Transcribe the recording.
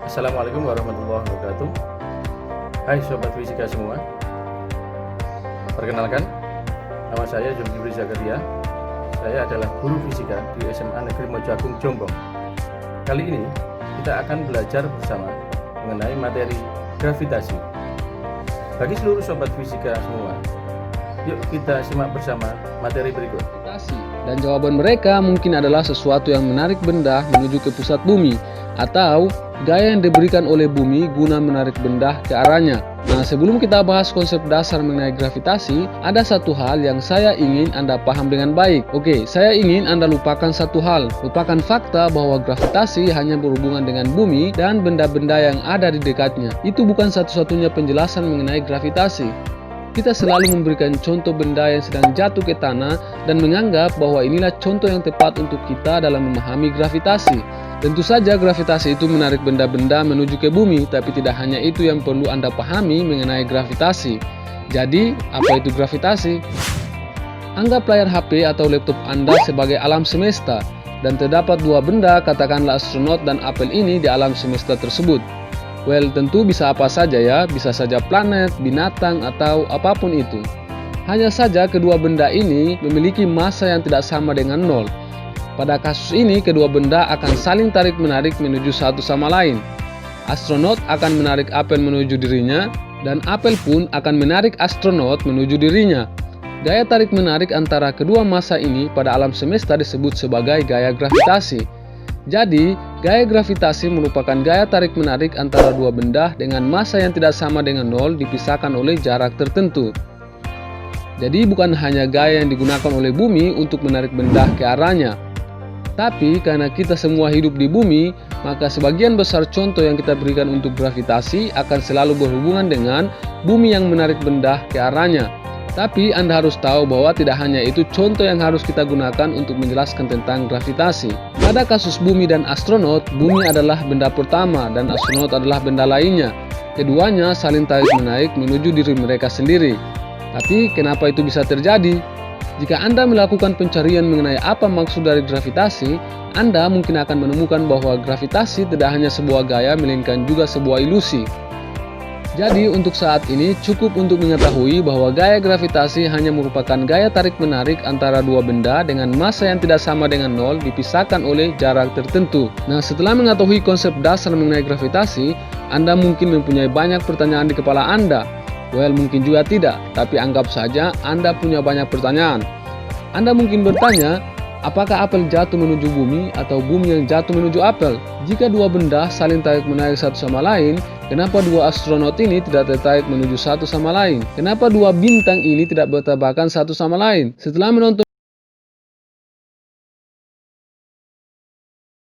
Assalamualaikum warahmatullahi wabarakatuh. Hai Sobat Fisika semua. Perkenalkan, nama saya Zulkifli Zakaria. Saya adalah guru fisika di SMA Negeri Mojoagung, Jombang. Kali ini kita akan belajar bersama mengenai materi gravitasi. Bagi seluruh Sobat Fisika semua, yuk kita simak bersama materi berikut. Dan jawaban mereka mungkin adalah sesuatu yang menarik benda menuju ke pusat bumi, atau gaya yang diberikan oleh bumi guna menarik benda ke arahnya. Nah, sebelum kita bahas konsep dasar mengenai gravitasi, ada satu hal yang saya ingin Anda paham dengan baik. Oke, saya ingin Anda lupakan satu hal. Lupakan fakta bahwa gravitasi hanya berhubungan dengan bumi dan benda-benda yang ada di dekatnya. Itu bukan satu-satunya penjelasan mengenai gravitasi. Kita selalu memberikan contoh benda yang sedang jatuh ke tanah dan menganggap bahwa inilah contoh yang tepat untuk kita dalam memahami gravitasi. Tentu saja gravitasi itu menarik benda-benda menuju ke bumi, tapi tidak hanya itu yang perlu Anda pahami mengenai gravitasi. Jadi, apa itu gravitasi? Anggap layar HP atau laptop Anda sebagai alam semesta, dan terdapat dua benda, katakanlah astronot dan apel ini di alam semesta tersebut. Well, tentu bisa apa saja ya, bisa saja planet, binatang, atau apapun itu. Hanya saja kedua benda ini memiliki massa yang tidak sama dengan nol. Pada kasus ini, kedua benda akan saling tarik-menarik menuju satu sama lain. Astronot akan menarik apel menuju dirinya, dan apel pun akan menarik astronot menuju dirinya. Gaya tarik-menarik antara kedua massa ini pada alam semesta disebut sebagai gaya gravitasi. Jadi, gaya gravitasi merupakan gaya tarik-menarik antara dua benda dengan massa yang tidak sama dengan nol dipisahkan oleh jarak tertentu. Jadi, bukan hanya gaya yang digunakan oleh bumi untuk menarik benda ke arahnya. Tapi karena kita semua hidup di bumi, maka sebagian besar contoh yang kita berikan untuk gravitasi akan selalu berhubungan dengan bumi yang menarik benda ke arahnya. Tapi Anda harus tahu bahwa tidak hanya itu contoh yang harus kita gunakan untuk menjelaskan tentang gravitasi. Pada kasus bumi dan astronot, bumi adalah benda pertama dan astronot adalah benda lainnya. Keduanya saling tarik-menarik menuju diri mereka sendiri. Tapi kenapa itu bisa terjadi? Jika Anda melakukan pencarian mengenai apa maksud dari gravitasi, Anda mungkin akan menemukan bahwa gravitasi tidak hanya sebuah gaya, melainkan juga sebuah ilusi. Jadi, untuk saat ini cukup untuk mengetahui bahwa gaya gravitasi hanya merupakan gaya tarik-menarik antara dua benda dengan massa yang tidak sama dengan nol dipisahkan oleh jarak tertentu. Nah, setelah mengetahui konsep dasar mengenai gravitasi, Anda mungkin mempunyai banyak pertanyaan di kepala Anda. Well, mungkin juga tidak, tapi anggap saja Anda punya banyak pertanyaan. Anda mungkin bertanya, apakah apel jatuh menuju bumi atau bumi yang jatuh menuju apel? Jika dua benda saling tarik-menarik satu sama lain, kenapa dua astronot ini tidak tertarik menuju satu sama lain? Kenapa dua bintang ini tidak bertabrakan satu sama lain? Setelah menonton